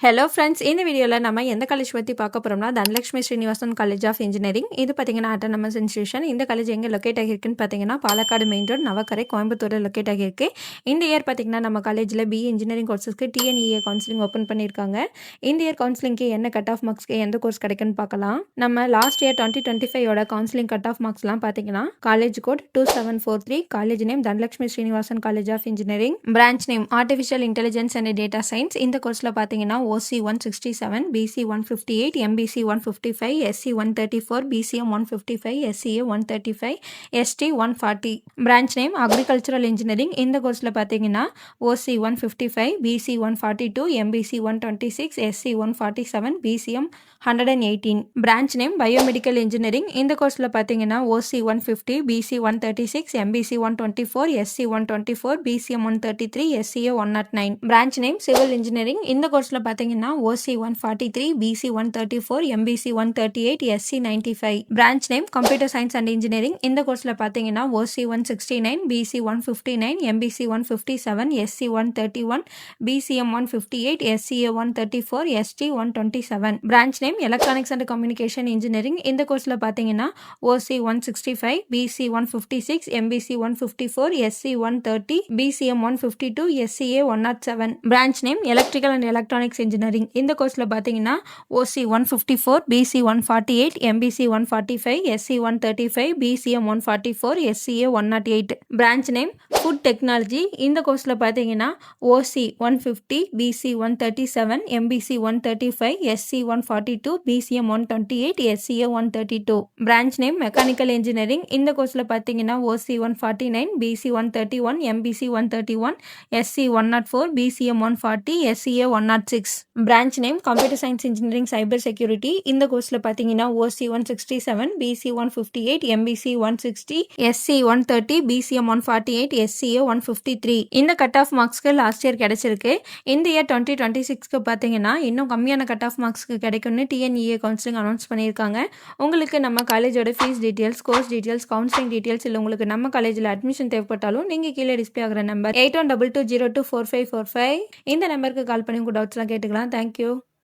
Hello friends, இந்த வீடியோவில் நம்ம எந்த காலேஜ் பற்றி பார்க்க போகிறோம்னா Dhanalakshmi Srinivasan college of engineering. இது பார்த்தீங்கன்னா அட்டானமஸ் இன்ஸ்டியூஷன். இந்த காலேஜ் எங்கே லொக்கேட் ஆகியிருக்குன்னு பார்த்தீங்கன்னா பாலக்காடு மெயின் ரோட் நவக்கரை கோயம்புத்தூரில் லொக்கேட் ஆகியிருக்கு. இந்த இயர் பார்த்தீங்கன்னா நம்ம காலேஜில் பிஇ இன்ஜினியரிங் கோர்ஸஸ்க்கு டிஎன்இஏ கவுன்சிலிங் ஓப்பன் பண்ணியிருக்காங்க. இந்த இயர் கவுன்சிலிங்க்கு என்ன கட் ஆஃப் மார்க்ஸ்க்கு எந்த கோர்ஸ் கிடைக்குன்னு பார்க்கலாம். நம்ம last year 2025 counselling cut off மார்க்ஸ்லாம் பார்த்தீங்கன்னா college code 2743, college name Dhanalakshmi Srinivasan college of engineering, branch name artificial intelligence and data science. இந்த கோர்ஸில் பார்த்தீங்கன்னா OC 167, BC 158, MBC 155, SC 134, BCM 155, SCA 135, ST 140. Branch name agricultural engineering. இந்த கோர்ஸில் பார்த்தீங்கன்னா OC 155, BC 142, MBC 126, SC 147, BCM 118. Branch name biomedical engineering. இந்த கோர்ஸில் பார்த்தீங்கன்னா OC 150, BC 136, MBC 124, SC 124, BCM 133, SCA 109. Branch name civil engineering. இந்த கோர்ஸில் பார்த்தீங்கன்னா OC 143, BC 134, MBC 138, SC 95. Branch name computer science and engineering. இந்த கோர்ஸில் பார்த்தீங்கன்னா OC 169, BC 159, MBC 157, SC 131, BCM 158, SCA 134, ST 127. Branch name electronics and communication engineering. இந்த கோர்ஸில் பார்த்தீங்கன்னா OC 165, BC 156, MBC 154, SC 130, BCM 152, SCA 107. Branch name electrical and electronics engineering. இந்த கோர்ஸில் பார்த்தீங்கன்னா OC 154, BC 148, MBC 145, SC 135, BCM 144, SCA 108. Branch name food technology. இந்த கோர்ஸில் பார்த்தீங்கன்னா OC 150, BC 137, MBC 135, SC 142, BCM 128, SCA 132. Branch name mechanical engineering. இந்த கோர்ஸில் பார்த்தீங்கன்னா OC 149, BC 131, MBC 131, SC 104, BCM 140, SCA 106. Branch name computer science engineering cyber security. இந்த கோர்ஸில் பார்த்தீங்கன்னா OC 167, BC 158, MBC 160, SC 130, BCM 148, SCA 153. இந்த கட் ஆஃப் மார்க்ஸ்க்கு லாஸ்ட் இயர் கிடைச்சிருக்கு. இந்த year 2026க்கு பார்த்தீங்கன்னா இன்னும் கம்மியான கட் ஆஃப் மார்க்ஸ்க்கு கிடைக்கும்னு டிஎன்இஏ கவுன்சிலிங் அனௌன்ஸ் பண்ணியிருக்காங்க. உங்களுக்கு நம்ம காலேஜோட fees details, course details, counselling details இல்லை உங்களுக்கு நம்ம காலேஜில் அட்மிஷன் தேவைப்பட்டாலும் நீங்கள் கீழே டிஸ்பிளே ஆகிற நம்பர் 8122024545 இந்த நம்பருக்கு கால் பண்ணி உங்கள் டவுட்ஸ்லாம் கேட்டுக்கலாம். தேங்க்யூ.